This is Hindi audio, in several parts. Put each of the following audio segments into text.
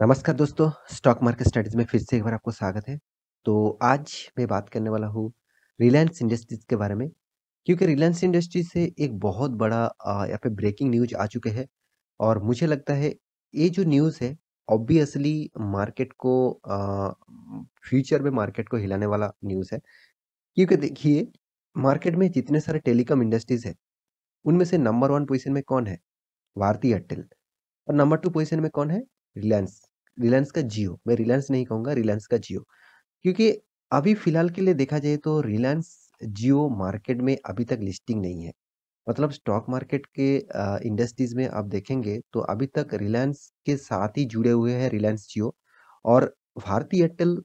नमस्कार दोस्तों, स्टॉक मार्केट स्टडीज़ में फिर से एक बार आपको स्वागत है। तो आज मैं बात करने वाला हूँ रिलायंस इंडस्ट्रीज़ के बारे में, क्योंकि रिलायंस इंडस्ट्रीज़ से एक बहुत बड़ा यहाँ पे ब्रेकिंग न्यूज़ आ चुके हैं और मुझे लगता है ये जो न्यूज़ है ऑब्वियसली मार्केट को फ्यूचर में मार्केट को हिलाने वाला न्यूज़ है। क्योंकि देखिए, मार्केट में जितने सारे टेलीकॉम इंडस्ट्रीज़ है, उनमें से नंबर 1 पोज़ीशन में कौन है? भारती एयरटेल। और नंबर 2 पोज़ीशन में कौन है? रिलायंस। रिलायंस का जियो, मैं रिलायंस नहीं कहूँगा, रिलायंस का जियो। क्योंकि अभी फ़िलहाल के लिए देखा जाए तो रिलायंस जियो मार्केट में अभी तक लिस्टिंग नहीं है। मतलब स्टॉक मार्केट के इंडस्ट्रीज़ में आप देखेंगे तो अभी तक रिलायंस के साथ ही जुड़े हुए हैं रिलायंस जियो और भारती एयरटेल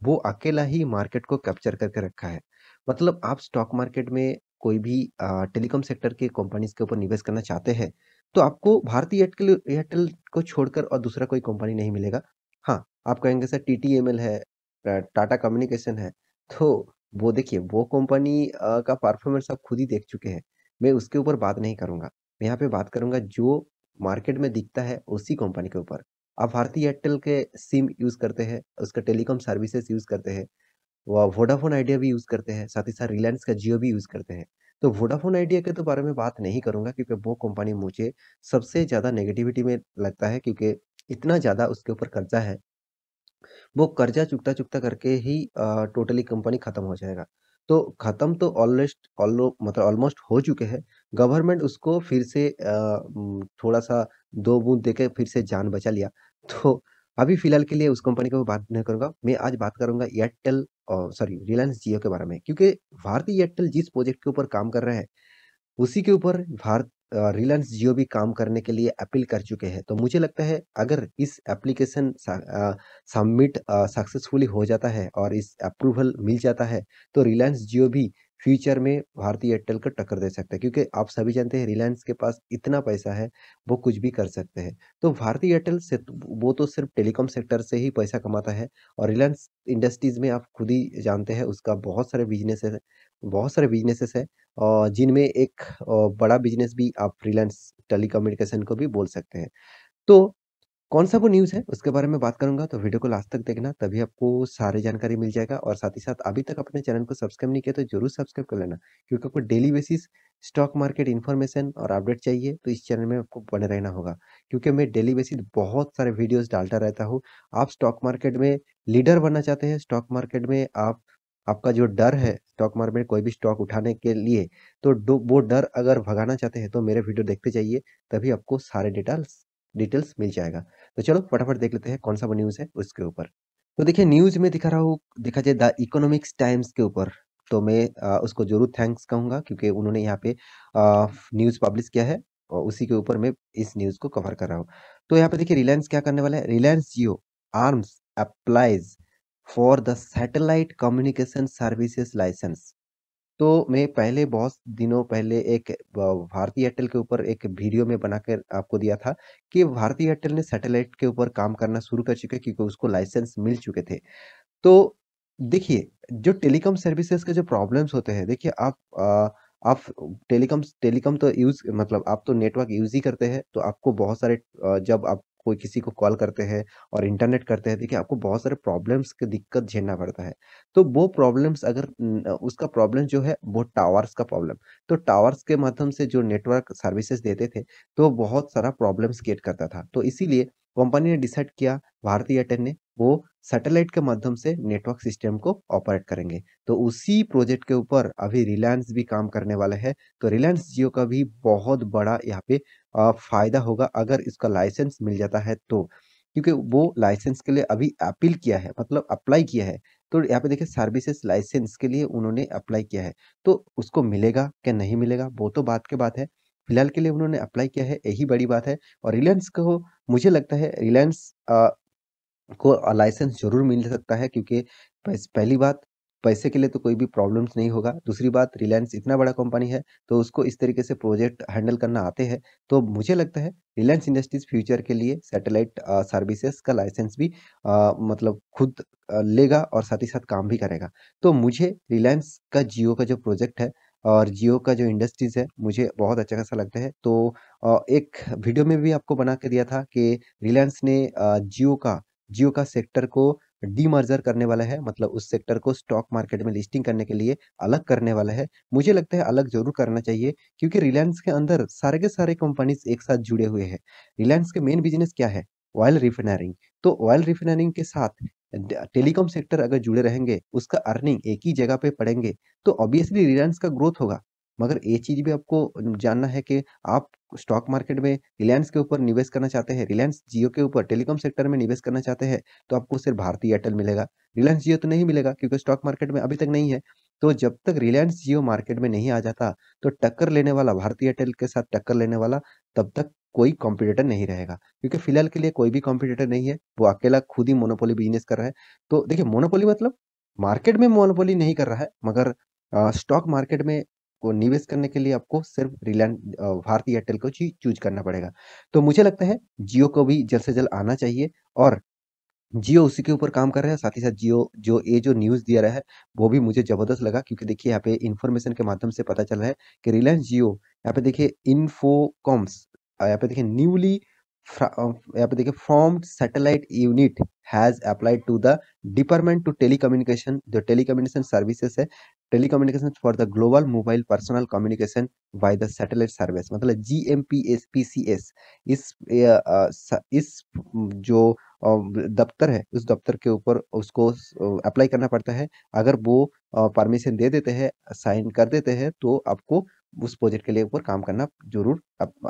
वो अकेला ही मार्केट को कैप्चर करके रखा है। मतलब आप स्टॉक मार्केट में कोई भी टेलीकॉम सेक्टर के कंपनीज़ के ऊपर निवेश करना चाहते हैं, तो आपको भारती एयरटेल एयरटेल को छोड़कर और दूसरा कोई कंपनी नहीं मिलेगा। हाँ, आप कहेंगे सर टीटीएमएल है, टाटा कम्युनिकेशन है, तो वो देखिए वो कंपनी का परफॉर्मेंस आप खुद ही देख चुके हैं। मैं उसके ऊपर बात नहीं करूँगा। मैं यहाँ पे बात करूँगा जो मार्केट में दिखता है उसी कंपनी के ऊपर। आप भारती एयरटेल के सिम यूज़ करते हैं, उसका टेलीकॉम सर्विसेज़ यूज़ करते हैं, व वोडाफ़ोन आइडिया भी यूज़ करते हैं, साथ ही साथ रिलायंस का जियो भी यूज़ करते हैं। तो वोडाफ़ोन आइडिया के तो बारे में बात नहीं करूँगा क्योंकि वो कंपनी मुझे सबसे ज़्यादा नेगेटिविटी में लगता है क्योंकि इतना ज़्यादा उसके ऊपर कर्ज़ा है वो कर्जा चुकता-चुकता करके ही टोटली कंपनी खत्म हो जाएगा। तो खत्म तो मतलब ऑलमोस्ट हो चुके हैं। गवर्नमेंट उसको फिर से थोड़ा-सा 2 बूँद देके फिर से जान बचा लिया। तो अभी फ़िलहाल के लिए उस कंपनी की मैं बात नहीं करूँगा। मैं आज बात करूँगा एयरटेल सॉरी रिलायंस जियो के बारे में क्योंकि भारतीय एयरटेल जिस प्रोजेक्ट के ऊपर काम कर रहे हैं उसी के ऊपर रिलायंस जियो भी काम करने के लिए अपील कर चुके हैं। तो मुझे लगता है अगर इस एप्लीकेशन सबमिट सक्सेसफुली हो जाता है और इस अप्रूवल मिल जाता है, तो रिलायंस जियो भी फ्यूचर में भारती एयरटेल को टक्कर दे सकता है। क्योंकि आप सभी जानते हैं रिलायंस के पास इतना पैसा है, वो कुछ भी कर सकते हैं। तो भारती एयरटेल से वो तो सिर्फ़ टेलीकॉम सेक्टर से ही पैसा कमाता है और रिलायंस इंडस्ट्रीज़ में आप खुद ही जानते हैं उसका बहुत सारे बिज़नेसेस है। जिनमें एक बड़ा बिज़नेस भी आप रिलायंस टेलीकम्युनिकेशन को भी बोल सकते हैं। तो कौन-सा वो न्यूज़ है उसके बारे में बात करूँगा तो वीडियो को लास्ट तक देखना तभी आपको सारी जानकारी मिल जाएगा और साथ ही साथ अभी तक अपने चैनल को सब्सक्राइब नहीं किया तो ज़रूर सब्सक्राइब कर लेना। क्योंकि आपको daily basis stock market information और अपडेट चाहिए तो इस चैनल में आपको बने रहना होगा। क्योंकि मैं डेली बेसिस बहुत सारे वीडियोज़ डालता रहता हूँ। आप स्टॉक मार्केट में लीडर बनना चाहते हैं, स्टॉक मार्केट में आपका जो डर है स्टॉक मार्केट में कोई भी स्टॉक उठाने के लिए तो वो डर अगर भगाना चाहते हैं तो मेरे वीडियो देखते जाइए, तभी आपको सारे डिटेल्स डिटेल्स मिल जाएगा। तो चलो फटाफट देख लेते हैं कौन-सा वो न्यूज़ है उसके ऊपर। तो देखिए न्यूज़ में दिखा रहा हूँ देखा जाए द इकोनॉमिक्स टाइम्स के ऊपर, तो मैं उसको ज़रूर थैंक्स कहूँगा क्योंकि उन्होंने यहाँ पे न्यूज़ पब्लिश किया है और उसी के ऊपर मैं इस न्यूज़ को कवर कर रहा हूँ। तो यहाँ पे देखिए रिलायंस क्या करने वाला है, Reliance Jio arms applies for the satellite communication services licence. तो मैं पहले बहुत दिनों पहले एक भारती एयरटेल के ऊपर एक वीडियो में बनाकर आपको दिया था कि भारती एयरटेल ने सैटेलाइट के ऊपर काम करना शुरू कर चुके हैं क्योंकि उसको लाइसेंस मिल चुके थे। तो देखिए, जो टेलीकॉम सर्विसेज़ के जो प्रॉब्लम्स होते हैं, देखिए आप टेलीकॉम तो मतलब आप तो नेटवर्क यूज़ ही करते हैं, तो आपको बहुत सारे जब आप कोई किसी को कॉल करते हैं और इंटरनेट करते हैं, देखिए आपको बहुत सारे प्रॉब्लम्स की दिक्कत झेलना पड़ता है। तो वो प्रॉब्लम्स अगर उसका प्रॉब्लम जो है वो टावर्स का प्रॉब्लम। तो टावर्स के माध्यम से जो नेटवर्क सर्विसेज़ देते थे, तो बहुत सारा प्रॉब्लम्स क्रिएट करता था। तो इसीलिए कंपनी ने डिसाइड किया, भारती एयरटेल ने, वो सैटेलाइट के माध्यम से नेटवर्क सिस्टम को ऑपरेट करेंगे। तो उसी प्रोजेक्ट के ऊपर अभी रिलायंस भी काम करने वाला है। तो रिलायंस जियो का भी बहुत बड़ा यहाँ पे फ़ायदा होगा अगर इसका लाइसेंस मिल जाता है तो। क्योंकि वो लाइसेंस के लिए अभी अपील किया है मतलब अप्लाई किया है। तो यहाँ पे देखिए सर्विसेज़ लाइसेंस के लिए उन्होंने अप्लाई किया है। तो उसको मिलेगा क्या नहीं मिलेगा वो तो बात की बात है। फिलहाल के लिए उन्होंने अप्लाई किया है यही बड़ी बात है और रिलायंस को मुझे लगता है रिलायंस को लाइसेंस ज़रूर मिल सकता है क्योंकि पहली बात पैसे के लिए तो कोई भी प्रॉब्लम्स नहीं होगा। दूसरी बात रिलायंस इतना बड़ा कंपनी है, तो उसको इस तरीके से प्रोजेक्ट हैंडल करना आते हैं। तो मुझे लगता है रिलायंस इंडस्ट्रीज़ फ्यूचर के लिए सैटेलाइट सर्विसेज़ का लाइसेंस भी मतलब खुद लेगा और साथ ही साथ काम भी करेगा। तो मुझे रिलायंस का जियो का जो प्रोजेक्ट है और जियो का जो इंडस्ट्रीज़ है, मुझे बहुत अच्छा खासा लगता है। तो एक वीडियो में भी आपको बना के दिया था कि रिलायंस ने जियो का सेक्टर को डीमर्जर करने वाला है, मतलब उस सेक्टर को स्टॉक मार्केट में लिस्टिंग करने के लिए अलग करने वाला है। मुझे लगता है अलग ज़रूर करना चाहिए, क्योंकि रिलायंस के अंदर सारे के सारे कंपनीज़ एक साथ जुड़े हुए हैं। रिलायंस के मेन बिज़नेस क्या है? Oil refining. तो ऑयल रिफाइनरिंग के साथ टेलीकॉम सेक्टर अगर जुड़े रहेंगे, उसका अर्निंग एक ही जगह पे पड़ेंगे, तो ऑब्वियसली रिलायंस का ग्रोथ होगा। मगर ये चीज़ भी आपको जानना है कि आप स्टॉक मार्केट में रिलायंस के ऊपर निवेश करना चाहते हैं, रिलायंस जियो के ऊपर टेलीकॉम सेक्टर में निवेश करना चाहते हैं, तो आपको सिर्फ भारती एयरटेल मिलेगा। रिलायंस जियो तो नहीं मिलेगा, क्योंकि स्टॉक मार्केट में अभी तक नहीं है। तो जब तक रिलायंस जियो मार्केट में नहीं आ जाता, तो टक्कर लेने वाला भारती एयरटेल के साथ टक्कर लेने वाला तब तक कोई कॉम्पिटिटर नहीं रहेगा। क्योंकि फिलहाल के लिए कोई भी कॉम्पिटिटर नहीं है, वो अकेला खुद ही मोनोपोली बिज़नेस कर रहा है। तो देखिए, मोनोपोली मतलब मार्केट में मोनोपोली नहीं कर रहा है, मगर स्टॉक मार्केट में को निवेश करने के लिए आपको सिर्फ भारती एयरटेल को चूज़ करना पड़ेगा। तो मुझे लगता है जियो को भी जल्द से जल्द आना चाहिए, और जियो उसी के ऊपर काम कर रहा है। साथ ही साथ जियो जो न्यूज़ दिया रहा है, वो भी मुझे ज़बरदस्त लगा, क्योंकि देखिए यहाँ पे इन्फॉर्मेशन के माध्यम से पता चल रहा है कि रिलायंस जियो, यहाँ पे देखिए इन्फोकॉम्स, यहाँ पे देखिए यहाँ पे देखिए formed satellite unit has applied to the department to telecommunication, जो टेलीकम्युनिकेशन सर्विसेज है, telecommunication for the global mobile personal communication by the satellite service, मतलब जीएमपीएस इस जो दफ्तर है, उस दफ्तर के ऊपर उसको अप्लाई करना पड़ता है। अगर वो परमिशन दे देते हैं, साइन कर देते हैं, तो आपको उस प्रोजेक्ट के लिए ऊपर काम करना ज़रूर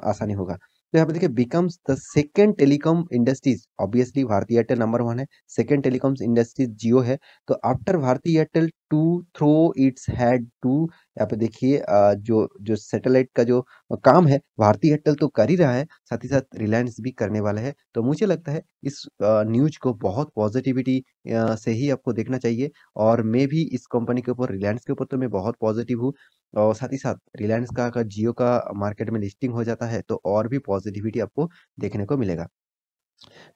आसानी होगा। तो यहाँ पे देखिए becomes the second telecom industries, obviously Bharti Airtel number 1 है, सेकंड टेलीकॉम इंडस्ट्रीज़ जियो है। तो after Bharti Airtel to throw its had to, यहाँ पे देखिए जो जो सैटेलाइट का जो काम है, भारती एयरटेल तो कर ही रहा है, साथ ही साथ रिलायंस भी करने वाला है। तो मुझे लगता है इस न्यूज़ को बहुत पॉजिटिविटी से ही आपको देखना चाहिए, और मैं भी इस कंपनी के ऊपर, रिलायंस के ऊपर तो मैं बहुत पॉजिटिव हूँ, और साथ ही साथ रिलायंस का अगर जियो का मार्केट में लिस्टिंग हो जाता है, तो और भी पॉजिटिविटी आपको देखने को मिलेगा।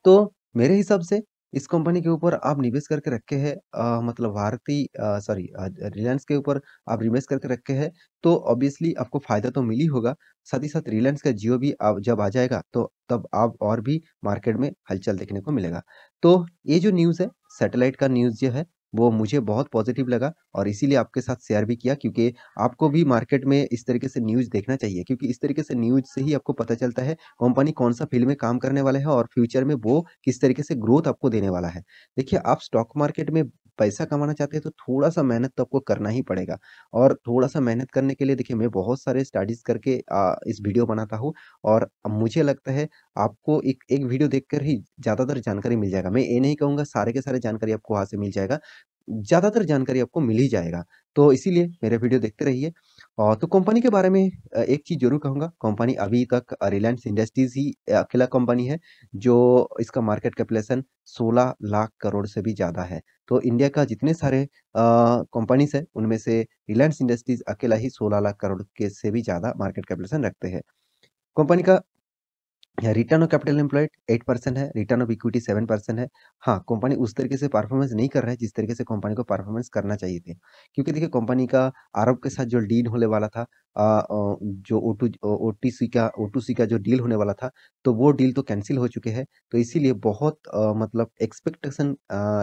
तो मेरे हिसाब से इस कंपनी के ऊपर आप निवेश करके रखे हैं, मतलब रिलायंस के ऊपर आप निवेश करके रखे हैं, तो ऑब्वियसली आपको फ़ायदा तो मिल ही होगा। साथ ही साथ रिलायंस का जियो भी अब जब आ जाएगा, तो तब आप और भी मार्केट में हलचल देखने को मिलेगा। तो ये जो न्यूज़ है, सैटेलाइट का न्यूज़ जो है, वो मुझे बहुत पॉज़िटिव लगा, और इसीलिए आपके साथ शेयर भी किया, क्योंकि आपको भी मार्केट में इस तरीके से न्यूज़ देखना चाहिए, क्योंकि इस तरीके से न्यूज़ से ही आपको पता चलता है कंपनी कौन-सा फ़ील्ड में काम करने वाला है, और फ्यूचर में वो किस तरीके से ग्रोथ आपको देने वाला है। देखिए, आप स्टॉक मार्केट में पैसा कमाना चाहते हैं, तो थोड़ा-सा मेहनत तो आपको करना ही पड़ेगा, और थोड़ा-सा मेहनत करने के लिए देखिए मैं बहुत सारे स्टडीज़ करके इस वीडियो बनाता हूँ, और मुझे लगता है आपको एक एक वीडियो देखकर ही ज़्यादातर जानकारी मिल जाएगा। मैं ये नहीं कहूँगा सारे के सारे जानकारी आपको वहाँ से मिल जाएगा, ज़्यादातर जानकारी आपको मिल ही जाएगा। तो इसीलिए मेरे वीडियो देखते रहिए। तो कंपनी के बारे में एक चीज़ ज़रूर कहूँगा, कंपनी अभी तक रिलायंस इंडस्ट्रीज़ ही अकेला कंपनी है, जो इसका मार्केट कैपिटलाइज़ेशन 16 लाख करोड़ से भी ज़्यादा है। तो इंडिया का जितने सारे कंपनीज़ हैं, उनमें से रिलायंस इंडस्ट्रीज़ अकेला ही 16 लाख करोड़ के से भी ज़्यादा मार्केट कैपिटलाइज़ेशन रखते हैं। कंपनी का रिटर्न ऑन कैपिटल एम्प्लॉयड 8% है, रिटर्न ऑफ इक्विटी 7% है। हाँ, कंपनी उस तरीके से परफॉर्मेंस नहीं कर रहा है, जिस तरीके से कंपनी को परफॉर्मेंस करना चाहिए थी। क्योंकि देखिए, कंपनी का अरब के साथ जो डील होने वाला था, जो ओ2सी का जो डील होने वाला था, तो वो डील तो कैंसल हो चुके हैं। तो इसीलिए बहुत मतलब एक्सपेक्टेशन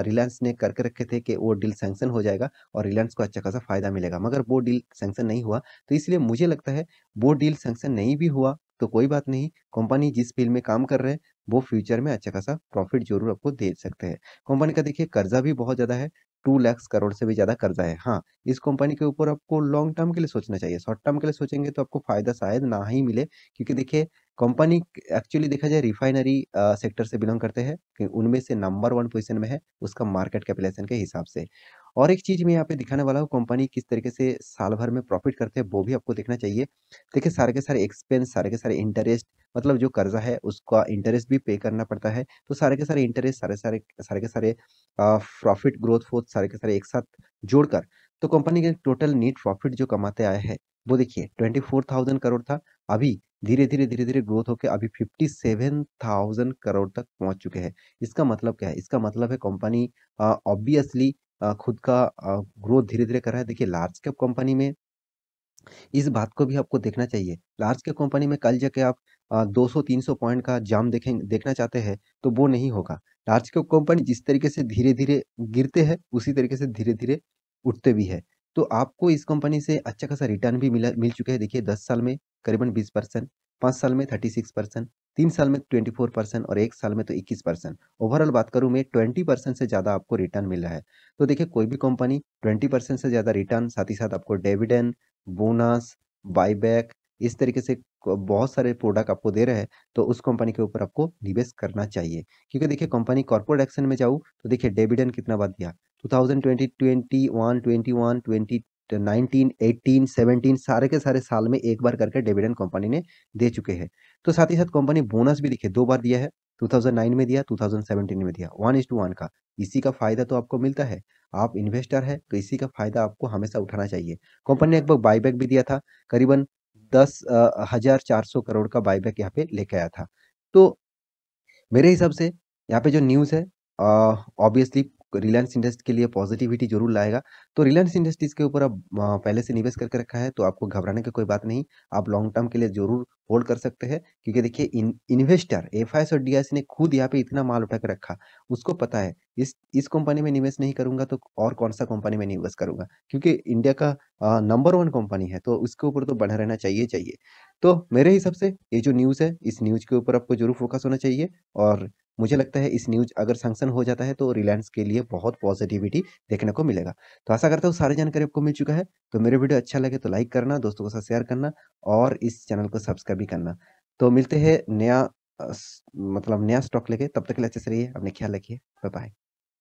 रिलायंस ने करके रखे थे कि वो डील सैंक्शन हो जाएगा, और रिलायंस को अच्छा खासा फ़ायदा मिलेगा। मगर वो डील सैंक्शन नहीं हुआ, तो इसलिए मुझे लगता है वो डील सैंक्शन नहीं भी हुआ, तो कोई बात नहीं, कंपनी जिस फ़ील्ड में काम कर रहे हैं, वो फ्यूचर में अच्छा खासा प्रॉफ़िट ज़रूर आपको दे सकते हैं। कंपनी का देखिए कर्ज़ा भी बहुत ज़्यादा है, 2 लाख करोड़ से भी ज़्यादा कर्ज़ा है। हाँ, इस कंपनी के ऊपर आपको लॉन्ग टर्म के लिए सोचना चाहिए, शॉर्ट टर्म के लिए सोचेंगे तो आपको फ़ायदा शायद ना ही मिले, क्योंकि देखिए कंपनी एक्चुअली देखा जाए रिफ़ाइनरी सेक्टर से बिलॉन्ग करते हैं, कि उनमें से नंबर 1 पोज़ीशन में है, उसका मार्केट कैपिटलाइज़ेशन के हिसाब से। और एक चीज़ मैं यहाँ पे दिखाने वाला हूँ, कंपनी किस तरीके से साल भर में प्रॉफ़िट करते हैं, वो भी आपको देखना चाहिए। देखिए, सारे के सारे एक्सपेंस, सारे के सारे इंटरेस्ट, मतलब जो कर्ज़ा है उसका इंटरेस्ट भी पे करना पड़ता है। तो सारे के सारे इंटरेस्ट, सारे के सारे प्रॉफ़िट ग्रोथ फोर्थ सारे के सारे एक साथ जोड़कर, तो कंपनी के टोटल नेट प्रॉफ़िट जो कमाते आए हैं, वो देखिए 24,000 करोड़ था। अभी धीरे-धीरे ग्रोथ होके अभी 57,000 करोड़ तक पहुँच चुके हैं। इसका मतलब क्या है? इसका मतलब है कंपनी ऑब्वियसली खुद का ग्रोथ धीरे-धीरे कर रहा है। देखिए, लार्ज कैप कंपनी में इस बात को भी आपको देखना चाहिए। लार्ज कैप कंपनी में कल जाके आप 200-300 पॉइंट का जंप देखना चाहते हैं, तो वो नहीं होगा। लार्ज कैप कंपनी जिस तरीके से धीरे-धीरे गिरते हैं, उसी तरीके से धीरे-धीरे उठते भी हैं। तो आपको इस कंपनी से अच्छा खासा रिटर्न भी मिल चुके हैं। देखिए 10 साल में करीबन 20%, 5 साल में 36%, 3 साल में 24% और 1 साल में तो 21%। ओवरऑल बात करूँ मैं 20% से ज़्यादा आपको रिटर्न मिल रहा है। तो देखिए कोई भी कंपनी 20% से ज़्यादा रिटर्न, साथ ही साथ आपको डिविडेंड, बोनस, बायबैक, इस तरीके से बहुत सारे प्रोडक्ट आपको दे रहे हैं, तो उस कंपनी के ऊपर आपको निवेश करना चाहिए। क्योंकि देखिए कंपनी कॉर्पोरेट एक्शन में जाऊँ तो देखिए डिविडेंड कितना बार दिया, 2020, 21, 21, 20, 19, 18, 17 सारे के सारे साल में एक बार करके डिविडेंड कंपनी ने दे चुके हैं। तो साथ ही साथ कंपनी बोनस भी देखिए 2 बार दिया है, 2009 में दिया, 2017 में दिया, 1:1 का। इसी का फायदा तो आपको मिलता है। आप इन्वेस्टर हैं, तो इसी का फायदा आपको हमेशा उठाना चाहिए। कंपनी ने एक बार बायबैक भी दिया था, करीबन 10,400 करोड़ का बायबैक यहाँ पे लेके आया था। तो मेरे हिसाब से यहाँ पे जो न्यूज़ है ऑब्वियसली रिलायंस इंडस्ट्रीज के लिए पॉजिटिविटी ज़रूर लाएगा। तो रिलायंस इंडस्ट्रीज के ऊपर अब पहले से निवेश करके रखा है, तो आपको घबराने की कोई बात नहीं। आप लॉन्ग टर्म के लिए ज़रूर होल्ड कर सकते हैं, क्योंकि देखिए इन्वेस्टर एफआईएस और डीआईएस ने खुद यहाँ पे इतना माल उठा के रखा। उसको पता है इस कंपनी में निवेश नहीं करूँगा तो और कौन-सा कंपनी में निवेश करूँगा। क्योंकि इंडिया का नंबर 1 कंपनी है, तो उसके ऊपर तो बना रहना चाहिए। तो मेरे हिसाब से ये जो न्यूज़ है, इस न्यूज़ के ऊपर आपको ज़रूर फ़ोकस होना चाहिए और मुझे लगता है इस न्यूज़ अगर सैंक्शन हो जाता है तो रिलायंस के लिए बहुत पॉजिटिविटी देखने को मिलेगा। तो आशा करता हूँ सारी जानकारी आपको मिल चुका है। तो मेरे वीडियो अच्छा लगे तो लाइक करना, दोस्तों के साथ शेयर करना और इस चैनल को सब्सक्राइब भी करना। तो मिलते हैं नया मतलब नया स्टॉक लेके, तब तक के लिए अच्छे से रहिए, अपना ख्याल रखिए। Bye bye.